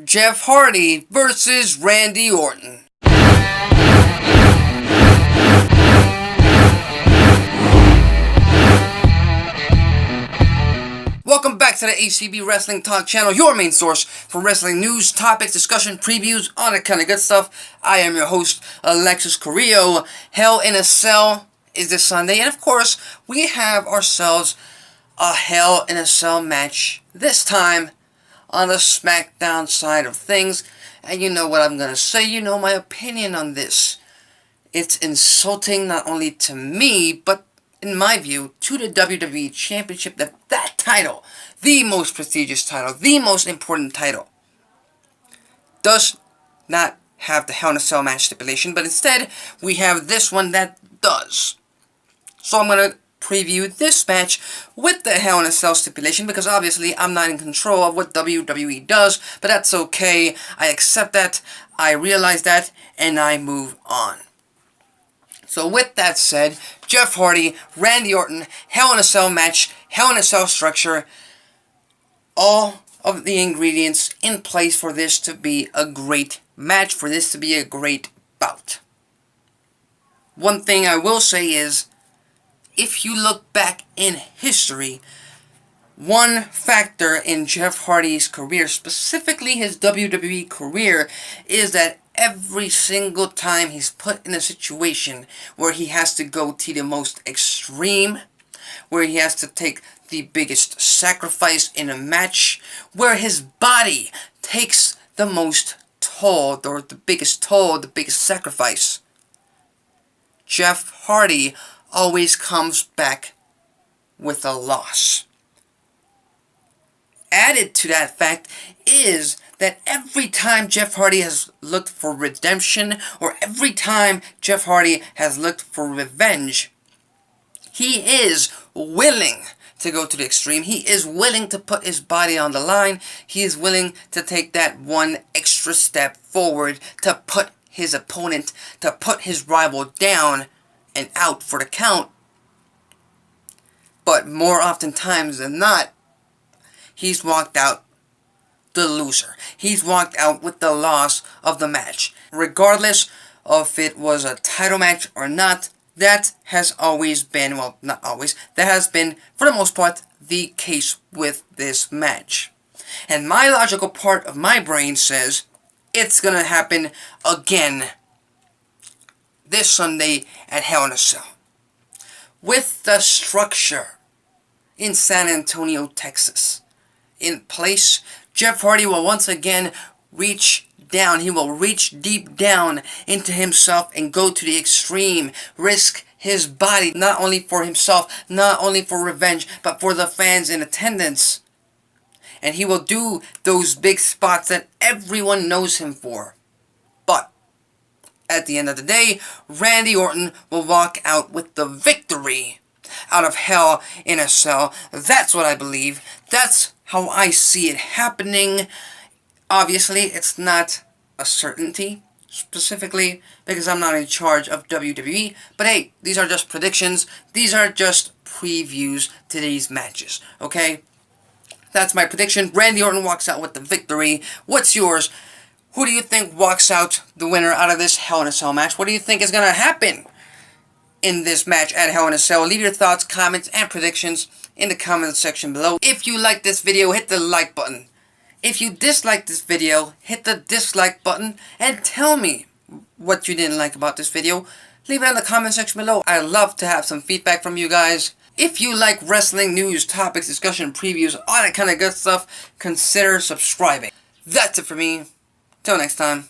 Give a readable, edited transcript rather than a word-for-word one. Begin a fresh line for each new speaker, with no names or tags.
Jeff Hardy versus Randy Orton. Welcome back to the ACB Wrestling Talk channel, your main source for wrestling news, topics, discussion, previews, all that kind of good stuff. I am your host, Alexis Carrillo. Hell in a Cell is this Sunday, and of course, we have ourselves a Hell in a Cell match, this time on the SmackDown side of things. And you know what I'm going to say, you know my opinion on this. It's insulting not only to me, but in my view, to the WWE Championship, that title, the most prestigious title, the most important title, does not have the Hell in a Cell match stipulation, but instead, we have this one that does. So I'm going to preview this match with the Hell in a Cell stipulation, because obviously I'm not in control of what WWE does, but that's okay. I accept that, I realize that, and I move on. So with that said, Jeff Hardy, Randy Orton, Hell in a Cell match, Hell in a Cell structure, all of the ingredients in place for this to be a great match, for this to be a great bout. One thing I will say is, if you look back in history, one factor in Jeff Hardy's career, specifically his WWE career, is that every single time he's put in a situation where he has to go to the most extreme, where he has to take the biggest sacrifice in a match, where his body takes the most toll, or the biggest toll, the biggest sacrifice, Jeff Hardy always comes back with a loss. Added to that fact is that every time Jeff Hardy has looked for redemption, or every time Jeff Hardy has looked for revenge, he is willing to go to the extreme. He is willing to put his body on the line. He is willing to take that one extra step forward to put his opponent, to put his rival down and out for the count. But more oftentimes than not, he's walked out the loser. He's walked out with the loss of the match. Regardless of if it was a title match or not, that has always been, well, not always, that has been, for the most part, the case with this match. And my logical part of my brain says, it's gonna happen again this Sunday at Hell in a Cell. With the structure in San Antonio, Texas in place, Jeff Hardy will once again reach down. He will reach deep down into himself and go to the extreme. Risk his body, not only for himself, not only for revenge, but for the fans in attendance. And he will do those big spots that everyone knows him for. But at the end of the day, Randy Orton will walk out with the victory out of Hell in a Cell. That's what I believe. That's how I see it happening. Obviously, it's not a certainty, specifically because I'm not in charge of WWE. But hey, these are just predictions. These are just previews to these matches, okay? That's my prediction. Randy Orton walks out with the victory. What's yours? Who do you think walks out the winner out of this Hell in a Cell match? What do you think is going to happen in this match at Hell in a Cell? Leave your thoughts, comments, and predictions in the comments section below. If you like this video, hit the like button. If you dislike this video, hit the dislike button and tell me what you didn't like about this video. Leave it in the comment section below. I love to have some feedback from you guys. If you like wrestling news, topics, discussion, previews, all that kind of good stuff, consider subscribing. That's it for me. Till next time.